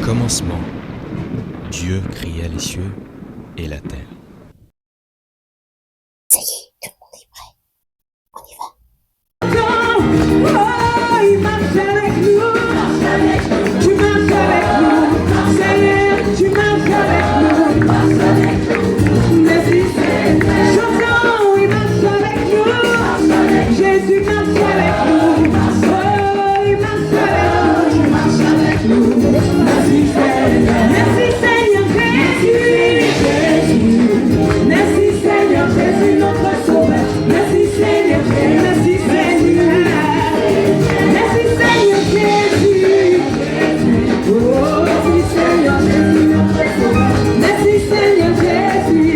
commencement, Dieu créa les cieux et la terre. Ça y est, tout le monde est prêt. On y va. Oh, il marche avec nous. Tu marches avec nous. Seigneur, tu marches avec nous. Merci, Seigneur. Chantons, il marche avec nous. Jésus marche avec nous. Oh, il marche avec nous. Merci, Seigneur. Merci, Seigneur Jésus. Merci, Seigneur Jésus, notre Sauveur. Merci, Seigneur Jésus. Merci, Seigneur. Merci, Seigneur Jésus. Oh, merci, Seigneur Jésus, notre Sauveur. Merci, Seigneur Jésus.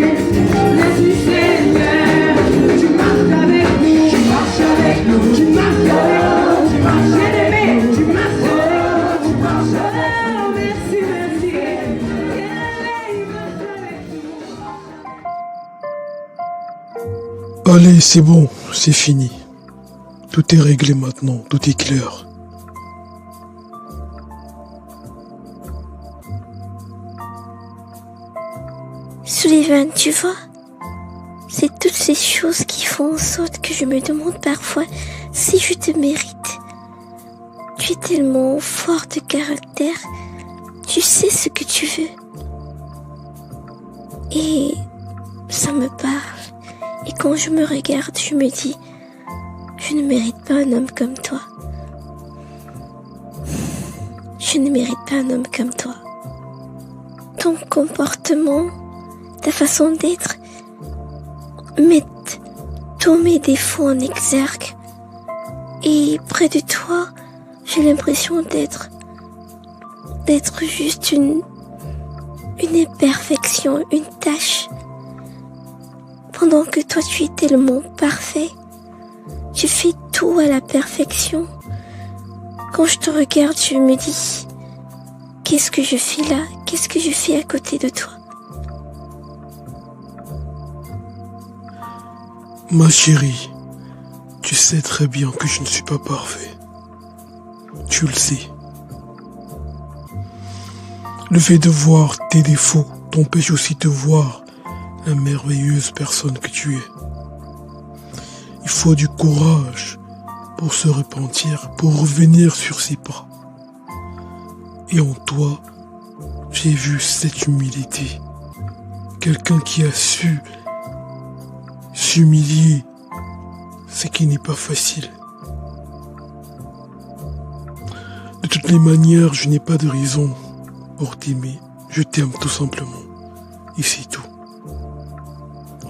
Merci, Seigneur. Tu marches avec nous. Tu marches avec nous. Tu marches avec nous. Tu marches bien-aimé. Tu marches avec nous. Tu marches avec nous. Oh, merci, merci. Il marche avec nous. Allez, c'est bon, c'est fini. Tout est réglé maintenant, tout est clair. Sullivan, tu vois, c'est toutes ces choses qui font en sorte que je me demande parfois si je te mérite. Tu es tellement fort de caractère, tu sais ce que tu veux. Et ça me parle. Et quand je me regarde, je me dis, je ne mérite pas un homme comme toi. Je ne mérite pas un homme comme toi. Ton comportement, ta façon d'être, mettent tous mes défauts en exergue. Et près de toi, j'ai l'impression d'être juste une imperfection, une tâche. Pendant que toi tu es tellement parfait, tu fais tout à la perfection. Quand je te regarde, je me dis, qu'est-ce que je fais là? Qu'est-ce que je fais à côté de toi? Ma chérie, tu sais très bien que je ne suis pas parfait. Tu le sais. Le fait de voir tes défauts t'empêche aussi de voir la merveilleuse personne que tu es. Il faut du courage pour se repentir, pour revenir sur ses pas. Et en toi, j'ai vu cette humilité. Quelqu'un qui a su s'humilier, ce qui n'est pas facile. De toutes les manières, je n'ai pas de raison pour t'aimer. Je t'aime tout simplement. Et c'est tout.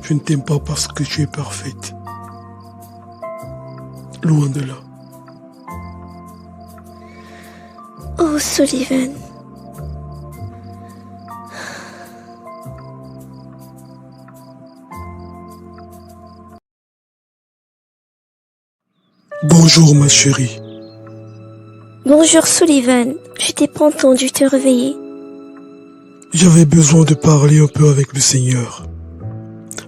Je ne t'aime pas parce que tu es parfaite. Loin de là. Oh, Sullivan. Bonjour ma chérie. Bonjour, Sullivan. Je t'ai pas entendu te réveiller. J'avais besoin de parler un peu avec le Seigneur.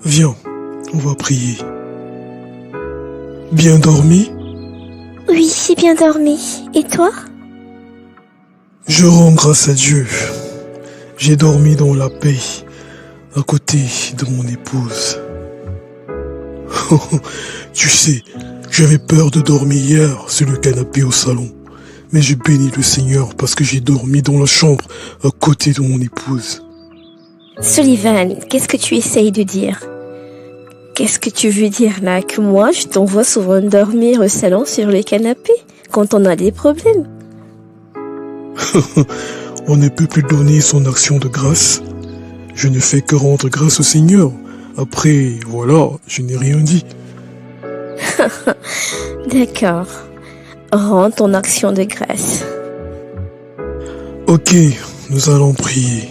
Viens, on va prier. Bien dormi? Oui, j'ai bien dormi. Et toi? Je rends grâce à Dieu. J'ai dormi dans la paix, à côté de mon épouse. Tu sais, j'avais peur de dormir hier sur le canapé au salon. Mais je bénis le Seigneur parce que j'ai dormi dans la chambre à côté de mon épouse. Sullivan, qu'est-ce que tu essayes de dire? Qu'est-ce que tu veux dire là? Que moi, je t'envoie souvent dormir au salon sur le canapé quand on a des problèmes? On ne peut plus donner son action de grâce. Je ne fais que rendre grâce au Seigneur. Après, voilà, je n'ai rien dit. D'accord. Rends ton action de grâce. Ok, nous allons prier.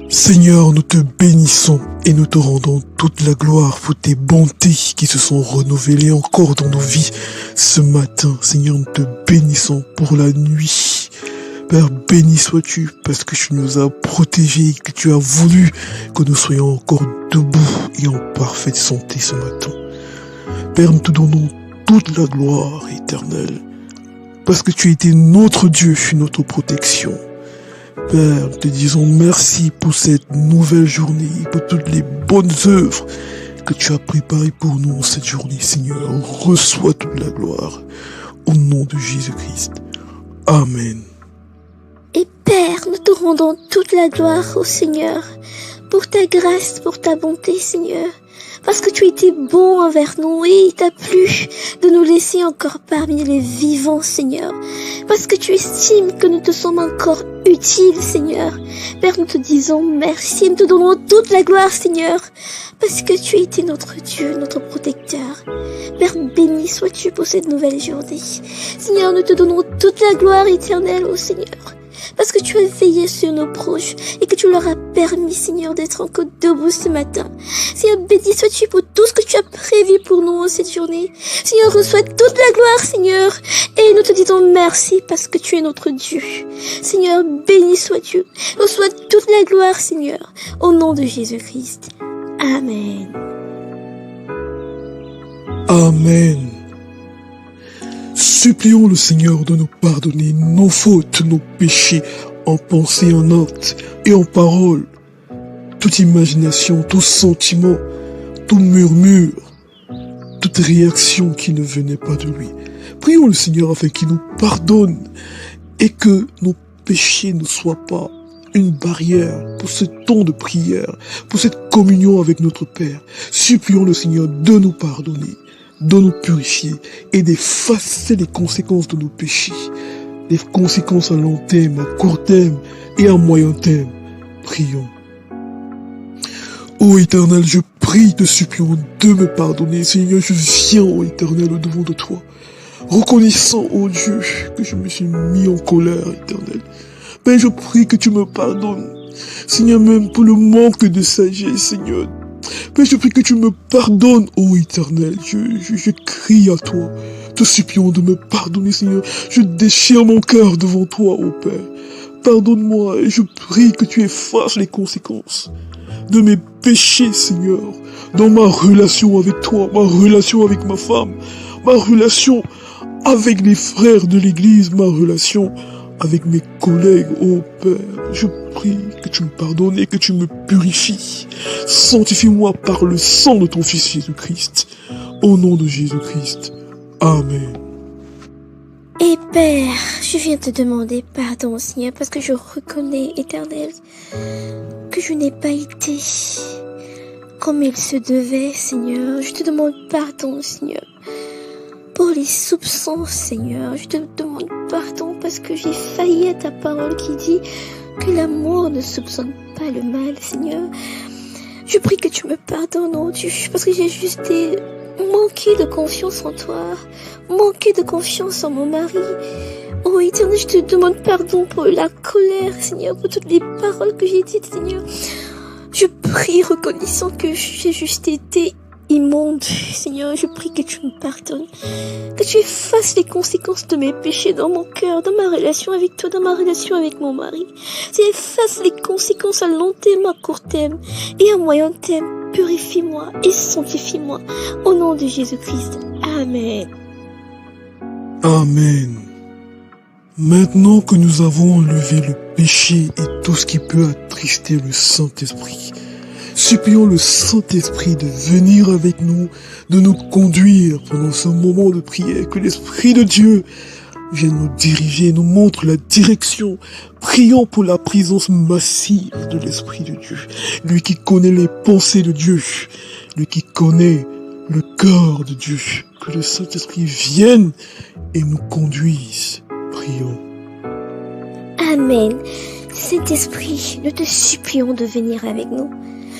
Seigneur, nous te bénissons et nous te rendons toute la gloire pour tes bontés qui se sont renouvelées encore dans nos vies ce matin. Seigneur, nous te bénissons pour la nuit. Père, béni sois-tu parce que tu nous as protégés, que tu as voulu que nous soyons encore debout et en parfaite santé ce matin. Père, nous te donnons toute la gloire éternelle. parce que tu as été notre Dieu, notre protection. Père, nous te disons merci pour cette nouvelle journée, pour toutes les bonnes œuvres que tu as préparées pour nous en cette journée, Seigneur. Reçois toute la gloire au nom de Jésus-Christ. Amen. Et Père, nous te rendons toute la gloire au Seigneur, pour ta grâce, pour ta bonté, Seigneur. Parce que tu étais bon envers nous et il t'a plu de nous laisser encore parmi les vivants, Seigneur. Parce que tu estimes que nous te sommes encore utiles, Seigneur. Père, nous te disons merci, nous te donnons toute la gloire, Seigneur. Parce que tu as été notre Dieu, notre protecteur. Père, béni sois-tu pour cette nouvelle journée. Seigneur, nous te donnons toute la gloire éternelle au Seigneur. Parce que tu as veillé sur nos proches et que tu leur as permis, Seigneur, d'être encore debout ce matin. Seigneur, béni sois-tu pour tout ce que tu as prévu pour nous en cette journée. Seigneur, reçois toute la gloire, Seigneur. Et nous te disons merci parce que tu es notre Dieu. Seigneur, béni sois-tu. Reçois toute la gloire, Seigneur, au nom de Jésus-Christ. Amen. Amen. Supplions le Seigneur de nous pardonner nos fautes, nos péchés, en pensée, en acte et en parole. Toute imagination, tout sentiment, tout murmure, toute réaction qui ne venait pas de lui. Prions le Seigneur afin qu'il nous pardonne et que nos péchés ne soient pas une barrière pour ce temps de prière, pour cette communion avec notre Père. Supplions le Seigneur de nous pardonner, de nous purifier et d'effacer les conséquences de nos péchés, les conséquences à long terme, à court terme et à moyen terme. Prions. Ô Éternel, je prie, te suppliant de me pardonner. Seigneur, je viens, ô Éternel, au devant de toi, reconnaissant, ô Dieu, que je me suis mis en colère, Éternel. Père, je prie que tu me pardonnes. Seigneur, même pour le manque de sagesse, Seigneur. Père, je prie que tu me pardonnes, ô Éternel. Je crie à toi, te suppliant de me pardonner, Seigneur. Je déchire mon cœur devant toi, ô Père. Pardonne-moi et je prie que tu effaces les conséquences de mes péchés, Seigneur, dans ma relation avec toi, ma relation avec ma femme, ma relation avec les frères de l'église, ma relation avec mes collègues, ô Père. Je prie que tu me pardonnes et que tu me purifies. Sanctifie-moi par le sang de ton Fils Jésus-Christ. Au nom de Jésus-Christ. Amen. Et Père, je viens te demander pardon, Seigneur, parce que je reconnais, Éternel, que je n'ai pas été comme il se devait, Seigneur. Je te demande pardon, Seigneur, pour les soupçons, Seigneur. Je te demande pardon parce que j'ai failli à ta parole qui dit que l'amour ne soupçonne pas le mal, Seigneur. Je prie que tu me pardonnes, oh Dieu, parce que j'ai juste manqué de confiance en toi, manqué de confiance en mon mari. Oh Éternel, je te demande pardon pour la colère, Seigneur, pour toutes les paroles que j'ai dites, Seigneur. Je prie reconnaissant que j'ai juste été immonde, Seigneur. Je prie que tu me pardonnes, que tu effaces les conséquences de mes péchés dans mon cœur, dans ma relation avec toi, dans ma relation avec mon mari. Tu effaces les conséquences à long terme, à court terme et à moyen terme. Purifie-moi et sanctifie-moi au nom de Jésus-Christ. Amen. Amen. Maintenant que nous avons enlevé le péché et tout ce qui peut attrister le Saint-Esprit, supplions le Saint-Esprit de venir avec nous, de nous conduire pendant ce moment de prière, que l'Esprit de Dieu vienne nous diriger, nous montre la direction. Prions pour la présence massive de l'Esprit de Dieu, lui qui connaît les pensées de Dieu, lui qui connaît le cœur de Dieu. Que le Saint-Esprit vienne et nous conduise. Prions. Amen. Saint-Esprit, nous te supplions de venir avec nous.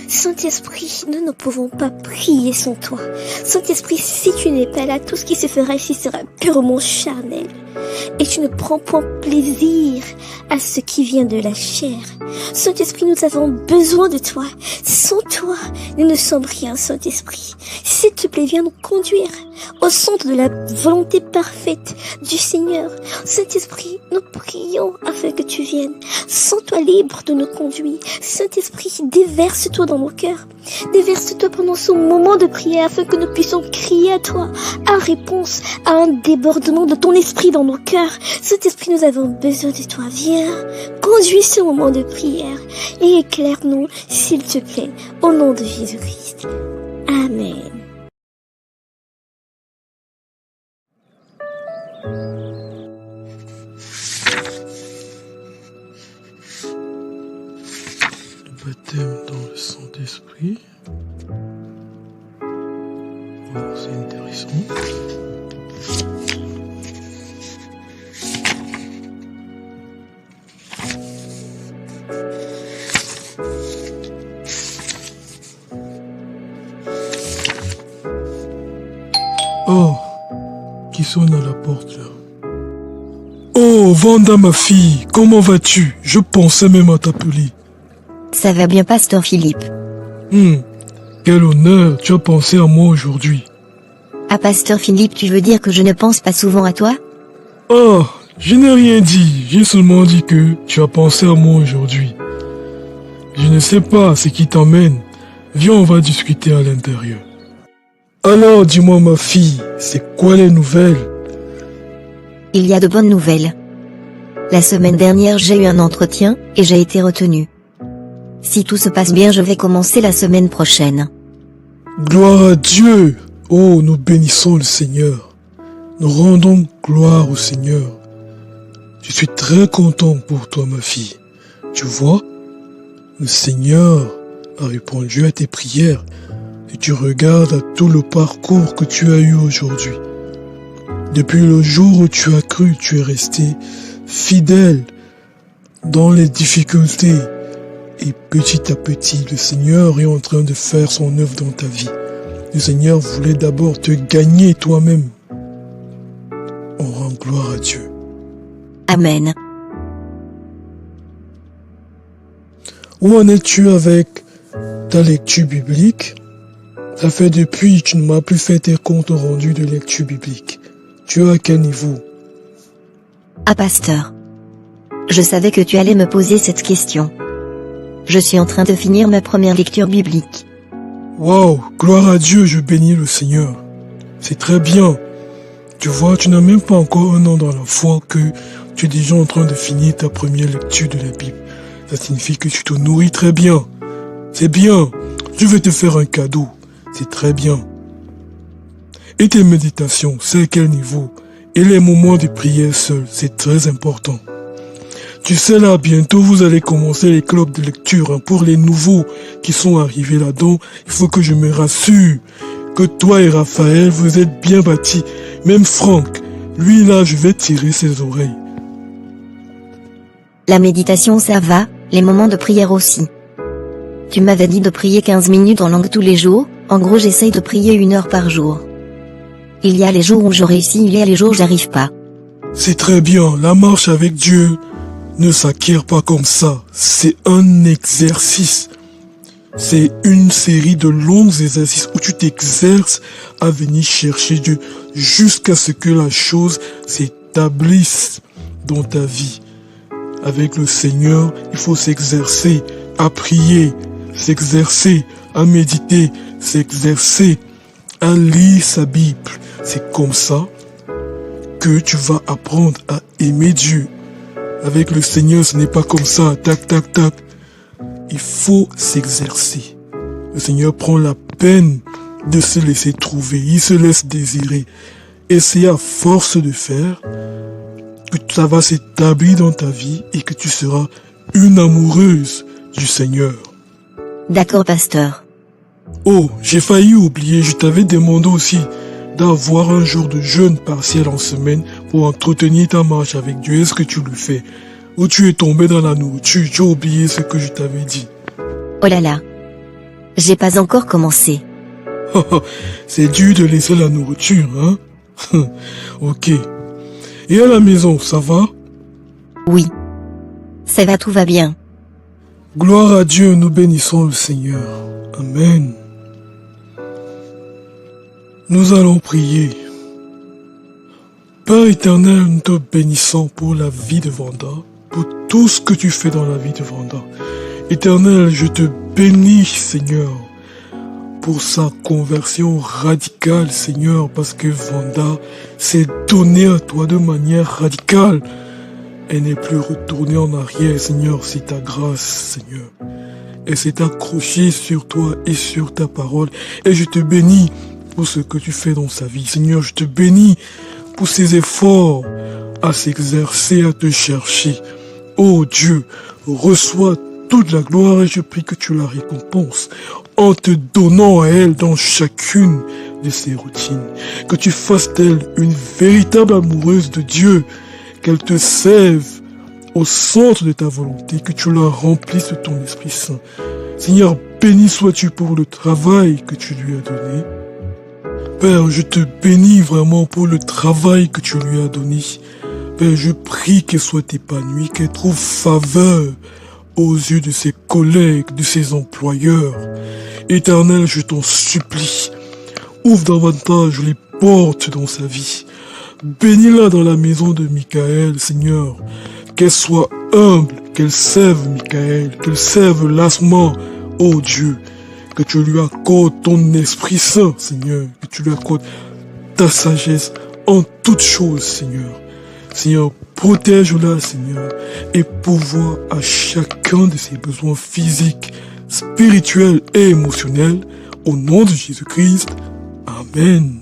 Saint-Esprit, nous ne pouvons pas prier sans toi. Saint-Esprit, si tu n'es pas là, tout ce qui se fera ici sera purement charnel. Et tu ne prends point plaisir à ce qui vient de la chair. Saint-Esprit, nous avons besoin de toi. Sans toi, nous ne sommes rien, Saint-Esprit. S'il te plaît, viens nous conduire au centre de la volonté parfaite du Seigneur. Saint-Esprit, nous prions afin que tu viennes. Sens-toi libre de nous conduire. Saint-Esprit, déverse-toi dans nos cœurs. Déverse-toi pendant ce moment de prière afin que nous puissions crier à toi en réponse à un débordement de ton esprit dans nos cœurs. cœur. Saint-Esprit, nous avons besoin de toi. Viens, conduis ce moment de prière et éclaire-nous, s'il te plaît, au nom de Jésus-Christ. Amen. Le baptême dans le Saint-Esprit. Oh, c'est intéressant. Oh, qui sonne à la porte là? Oh, Vanda ma fille, comment vas-tu? Je pensais même à t'appeler. Ça va bien, pasteur Philippe. Quel honneur, tu as pensé à moi aujourd'hui. Ah, pasteur Philippe, tu veux dire que je ne pense pas souvent à toi? Oh, je n'ai rien dit, j'ai seulement dit que tu as pensé à moi aujourd'hui. Je ne sais pas ce qui t'emmène. Viens, on va discuter à l'intérieur. Alors, dis-moi ma fille, c'est quoi les nouvelles? Il y a de bonnes nouvelles. La semaine dernière, j'ai eu un entretien, et j'ai été retenue. Si tout se passe bien, je vais commencer la semaine prochaine. Gloire à Dieu! Oh, nous bénissons le Seigneur. Nous rendons gloire au Seigneur. Je suis très content pour toi, ma fille. Tu vois, le Seigneur a répondu à tes prières. Et tu regardes à tout le parcours que tu as eu aujourd'hui. Depuis le jour où tu as cru, tu es resté fidèle dans les difficultés. Et petit à petit, le Seigneur est en train de faire son œuvre dans ta vie. Le Seigneur voulait d'abord te gagner toi-même. On rend gloire à Dieu. Amen. Où en es-tu avec ta lecture biblique? Ça fait depuis que tu ne m'as plus fait tes comptes rendus de lecture biblique. Tu es à quel niveau? Ah, pasteur. Je savais que tu allais me poser cette question. Je suis en train de finir ma première lecture biblique. Waouh, gloire à Dieu, je bénis le Seigneur. C'est très bien. Tu vois, tu n'as même pas encore un an dans la foi que tu es déjà en train de finir ta première lecture de la Bible. Ça signifie que tu te nourris très bien. C'est bien. Je vais te faire un cadeau. C'est très bien. Et tes méditations, c'est à quel niveau? Et les moments de prière seuls, c'est très important. Tu sais là, bientôt vous allez commencer les clubs de lecture pour les nouveaux qui sont arrivés là-dedans. Il faut que je me rassure que toi et Raphaël, vous êtes bien bâtis. Même Franck, lui là, je vais tirer ses oreilles. La méditation, ça va, les moments de prière aussi. Tu m'avais dit de prier 15 minutes en langue tous les jours, en gros j'essaye de prier 1 heure par jour. Il y a les jours où je réussis, il y a les jours où j'arrive pas. C'est très bien, la marche avec Dieu ne s'acquiert pas comme ça, c'est un exercice. C'est une série de longs exercices où tu t'exerces à venir chercher Dieu jusqu'à ce que la chose s'établisse dans ta vie. Avec le Seigneur, il faut s'exercer à prier, s'exercer à méditer, s'exercer à lire sa Bible. C'est comme ça que tu vas apprendre à aimer Dieu. Avec le Seigneur, ce n'est pas comme ça, tac, tac, tac. Il faut s'exercer. Le Seigneur prend la peine de se laisser trouver. Il se laisse désirer. Et c'est à force de faire que ça va s'établir dans ta vie et que tu seras une amoureuse du Seigneur. D'accord, pasteur. Oh, j'ai failli oublier, je t'avais demandé aussi d'avoir un jour de jeûne partiel en semaine pour entretenir ta marche avec Dieu. Est-ce que tu le fais? Ou tu es tombé dans la nourriture, tu as oublié ce que je t'avais dit? Oh là là. J'ai pas encore commencé. C'est dur de laisser la nourriture, hein? Ok. Et à la maison, ça va? Oui. Ça va, tout va bien. Gloire à Dieu, nous bénissons le Seigneur. Amen. Nous allons prier. Père éternel, nous te bénissons pour la vie de Vanda, pour tout ce que tu fais dans la vie de Vanda. Éternel, je te bénis, Seigneur, pour sa conversion radicale, Seigneur, parce que Vanda s'est donnée à toi de manière radicale. Elle n'est plus retournée en arrière, Seigneur, c'est ta grâce, Seigneur. Elle s'est accrochée sur toi et sur ta parole. Et je te bénis pour ce que tu fais dans sa vie. Seigneur, je te bénis pour ses efforts à s'exercer, à te chercher. Oh Dieu, reçois toute la gloire et je prie que tu la récompenses en te donnant à elle dans chacune de ses routines. Que tu fasses d'elle une véritable amoureuse de Dieu, qu'elle te serve au centre de ta volonté, que tu la remplisses de ton Esprit Saint. Seigneur, béni sois-tu pour le travail que tu lui as donné. Père, je te bénis vraiment pour le travail que tu lui as donné. Père, je prie qu'elle soit épanouie, qu'elle trouve faveur aux yeux de ses collègues, de ses employeurs. Éternel, je t'en supplie, ouvre davantage les portes dans sa vie. Bénis-la dans la maison de Michael, Seigneur. Qu'elle soit humble, qu'elle serve Michael, qu'elle serve lassement, ô Dieu. Que tu lui accordes ton Esprit Saint, Seigneur. Que tu lui accordes ta sagesse en toutes choses, Seigneur. Seigneur, protège-la, Seigneur, et pourvois à chacun de ses besoins physiques, spirituels et émotionnels, au nom de Jésus-Christ. Amen.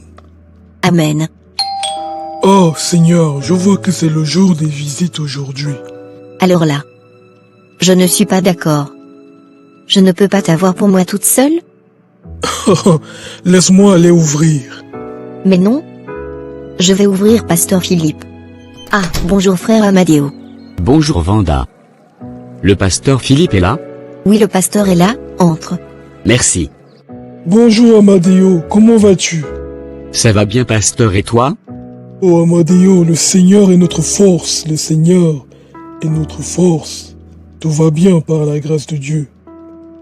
Amen. Oh, Seigneur, je vois que c'est le jour des visites aujourd'hui. Alors là, je ne suis pas d'accord. Je ne peux pas t'avoir pour moi toute seule? Laisse-moi aller ouvrir. Mais non. Je vais ouvrir Pasteur Philippe. Ah, bonjour frère Amadeo. Bonjour Vanda. Le pasteur Philippe est là? Oui, le pasteur est là, entre. Merci. Bonjour Amadeo, comment vas-tu? Ça va bien pasteur et toi? Oh Amadeo, le Seigneur est notre force, le Seigneur est notre force. Tout va bien par la grâce de Dieu.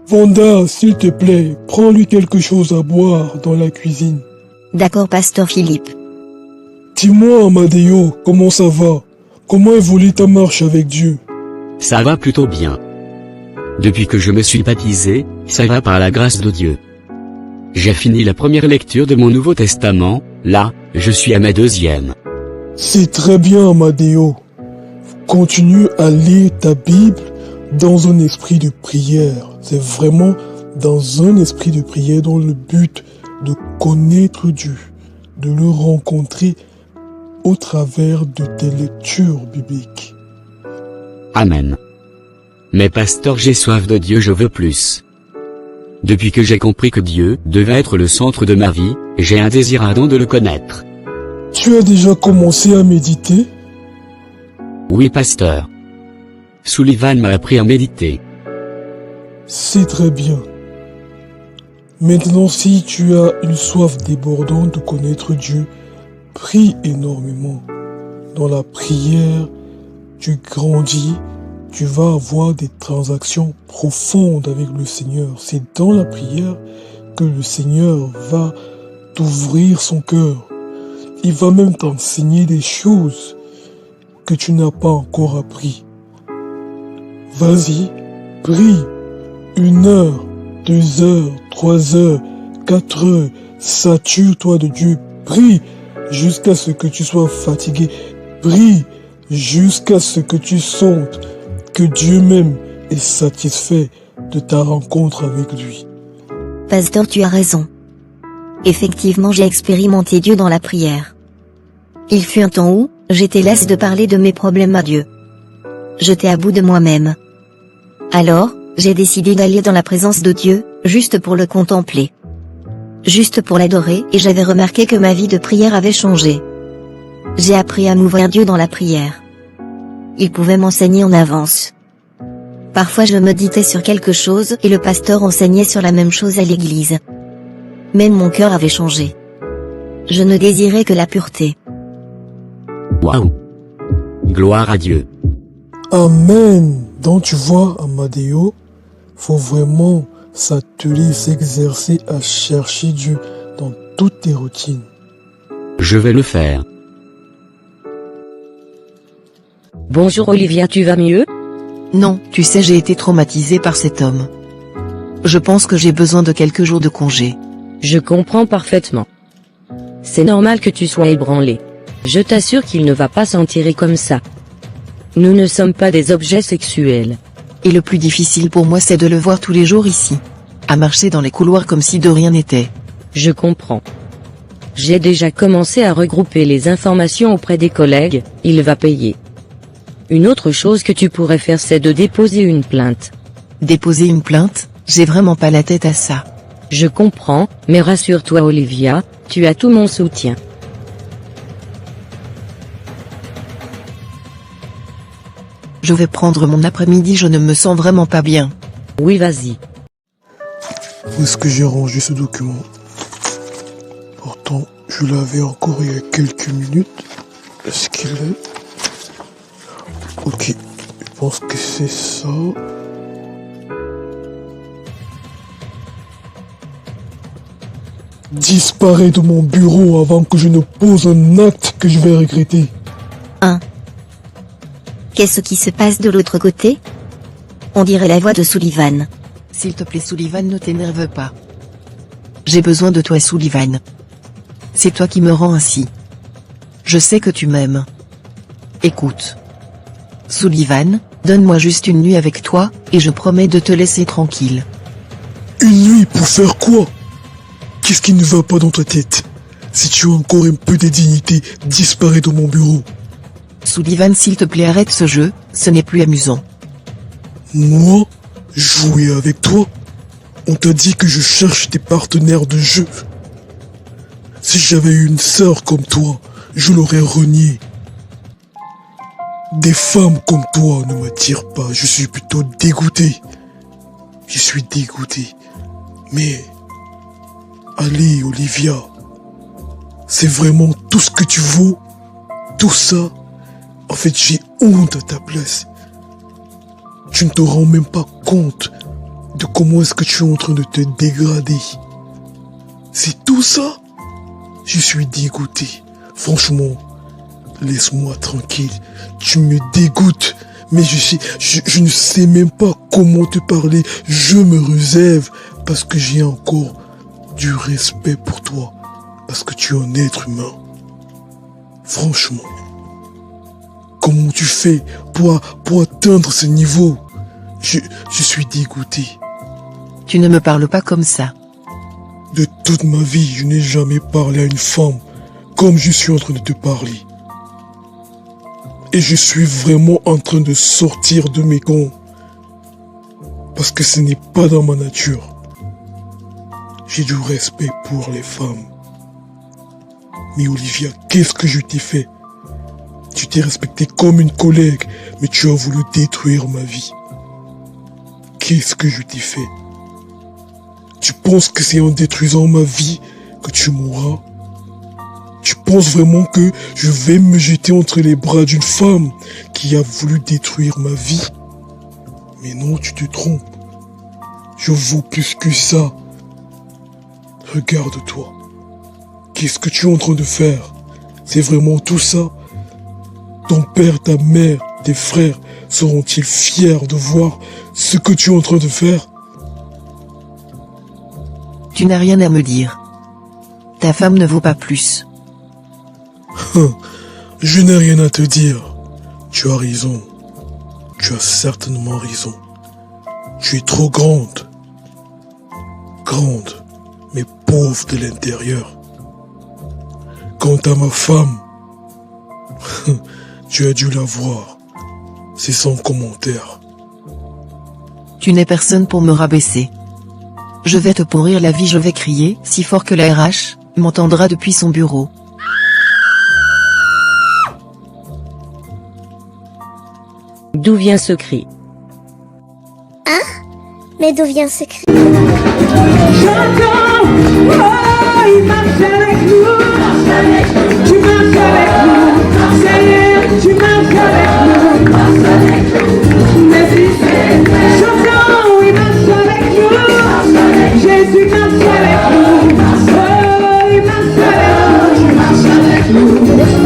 Vanda, s'il te plaît, prends-lui quelque chose à boire dans la cuisine. D'accord, pasteur Philippe. Dis-moi Amadeo, comment ça va? Comment évolue ta marche avec Dieu? Ça va plutôt bien. Depuis que je me suis baptisé, ça va par la grâce de Dieu. J'ai fini la première lecture de mon Nouveau Testament, là, je suis à ma deuxième. C'est très bien Amadeo. Continue à lire ta Bible dans un esprit de prière. C'est vraiment dans un esprit de prière dans le but de connaître Dieu, de le rencontrer au travers de tes lectures bibliques. Amen. Mais pasteur, j'ai soif de Dieu, je veux plus. Depuis que j'ai compris que Dieu devait être le centre de ma vie, j'ai un désir ardent de le connaître. Tu as déjà commencé à méditer? Oui pasteur. Sullivan m'a appris à méditer. C'est très bien. Maintenant, si tu as une soif débordante de connaître Dieu, prie énormément. Dans la prière, tu grandis, tu vas avoir des transactions profondes avec le Seigneur. C'est dans la prière que le Seigneur va t'ouvrir son cœur. Il va même t'enseigner des choses que tu n'as pas encore appris. Vas-y, prie. 1 heure, 2 heures, 3 heures, 4 heures. Sature-toi de Dieu. Prie jusqu'à ce que tu sois fatigué. Prie jusqu'à ce que tu sentes que Dieu même est satisfait de ta rencontre avec lui. Pasteur, tu as raison. Effectivement, j'ai expérimenté Dieu dans la prière. Il fut un temps où j'étais lasse de parler de mes problèmes à Dieu. J'étais à bout de moi-même. Alors, j'ai décidé d'aller dans la présence de Dieu, juste pour le contempler. Juste pour l'adorer, et j'avais remarqué que ma vie de prière avait changé. J'ai appris à m'ouvrir Dieu dans la prière. Il pouvait m'enseigner en avance. Parfois je méditais sur quelque chose et le pasteur enseignait sur la même chose à l'église. Même mon cœur avait changé. Je ne désirais que la pureté. Waouh! Gloire à Dieu. Amen. Donc tu vois, Amadeo, faut vraiment s'atteler, s'exercer à chercher Dieu dans toutes tes routines. Je vais le faire. Bonjour Olivia, tu vas mieux? Non, tu sais, j'ai été traumatisée par cet homme. Je pense que j'ai besoin de quelques jours de congé. Je comprends parfaitement. C'est normal que tu sois ébranlé. Je t'assure qu'il ne va pas s'en tirer comme ça. Nous ne sommes pas des objets sexuels. Et le plus difficile pour moi c'est de le voir tous les jours ici. À marcher dans les couloirs comme si de rien n'était. Je comprends. J'ai déjà commencé à regrouper les informations auprès des collègues, il va payer. Une autre chose que tu pourrais faire c'est de déposer une plainte. Déposer une plainte, j'ai vraiment pas la tête à ça. Je comprends, mais rassure-toi Olivia, tu as tout mon soutien. Je vais prendre mon après-midi, je ne me sens vraiment pas bien. Oui vas-y. Où est-ce que j'ai rangé ce document? Pourtant, je l'avais encore il y a quelques minutes. Est-ce qu'il est? Ok, je pense que c'est ça. Disparais de mon bureau avant que je ne pose un acte que je vais regretter. Qu'est-ce qui se passe de l'autre côté? On dirait la voix de Sullivan. S'il te plaît Sullivan, ne t'énerve pas. J'ai besoin de toi Sullivan. C'est toi qui me rends ainsi. Je sais que tu m'aimes. Écoute. Sullivan, donne-moi juste une nuit avec toi, et je promets de te laisser tranquille. Une nuit pour faire quoi? Qu'est-ce qui ne va pas dans ta tête? Si tu as encore un peu de dignité, disparais de mon bureau. Sullivan, s'il te plaît, arrête ce jeu, ce n'est plus amusant. Moi? Jouer avec toi? On t'a dit que je cherche des partenaires de jeu. Si j'avais eu une sœur comme toi, je l'aurais renié. Des femmes comme toi ne m'attirent pas, je suis plutôt dégoûté. Je suis dégoûté. Mais, allez Olivia, c'est vraiment tout ce que tu vaux? Tout ça? En fait, j'ai honte à ta place. Tu ne te rends même pas compte de comment est-ce que tu es en train de te dégrader. C'est tout ça? Je suis dégoûté. Franchement, laisse-moi tranquille. Tu me dégoûtes. Mais je ne sais même pas comment te parler. Je me réserve parce que j'ai encore du respect pour toi. Parce que tu es un être humain. Franchement. Comment tu fais pour atteindre ce niveau? Je suis dégoûté. Tu ne me parles pas comme ça. De toute ma vie, je n'ai jamais parlé à une femme comme je suis en train de te parler. Et je suis vraiment en train de sortir de mes gonds. Parce que ce n'est pas dans ma nature. J'ai du respect pour les femmes. Mais Olivia, qu'est-ce que je t'ai fait? Tu t'es respecté comme une collègue, mais tu as voulu détruire ma vie. Qu'est-ce que je t'ai fait? Tu penses que c'est en détruisant ma vie que tu mourras? Tu penses vraiment que je vais me jeter entre les bras d'une femme qui a voulu détruire ma vie? Mais non, tu te trompes. Je vaux plus que ça. Regarde-toi. Qu'est-ce que tu es en train de faire? C'est vraiment tout ça? Ton père, ta mère, tes frères seront-ils fiers de voir ce que tu es en train de faire? Tu n'as rien à me dire. Ta femme ne vaut pas plus. Je n'ai rien à te dire. Tu as raison. Tu as certainement raison. Tu es trop grande. Grande, mais pauvre de l'intérieur. Quant à ma femme, tu as dû la voir. C'est sans commentaire. Tu n'es personne pour me rabaisser. Je vais te pourrir la vie, je vais crier si fort que la RH m'entendra depuis son bureau. D'où vient ce cri? Mais d'où vient ce cri? J'entends, oh, il marche avec nous. Tu marches avec nous. Seigneur, tu marches avec nous. Merci, Seigneur. J'entends, il marche avec nous. Jésus marche avec nous. Oh, il marche avec nous.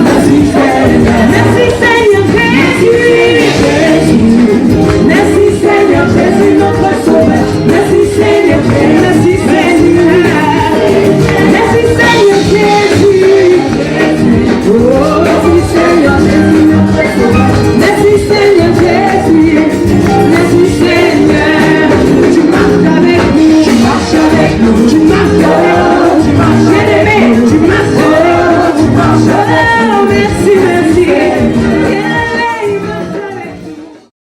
Merci, Seigneur. Merci, Seigneur Jésus. Merci, Seigneur Jésus, notre Sauveur. Merci, Seigneur. Merci, Seigneur. merci, merci.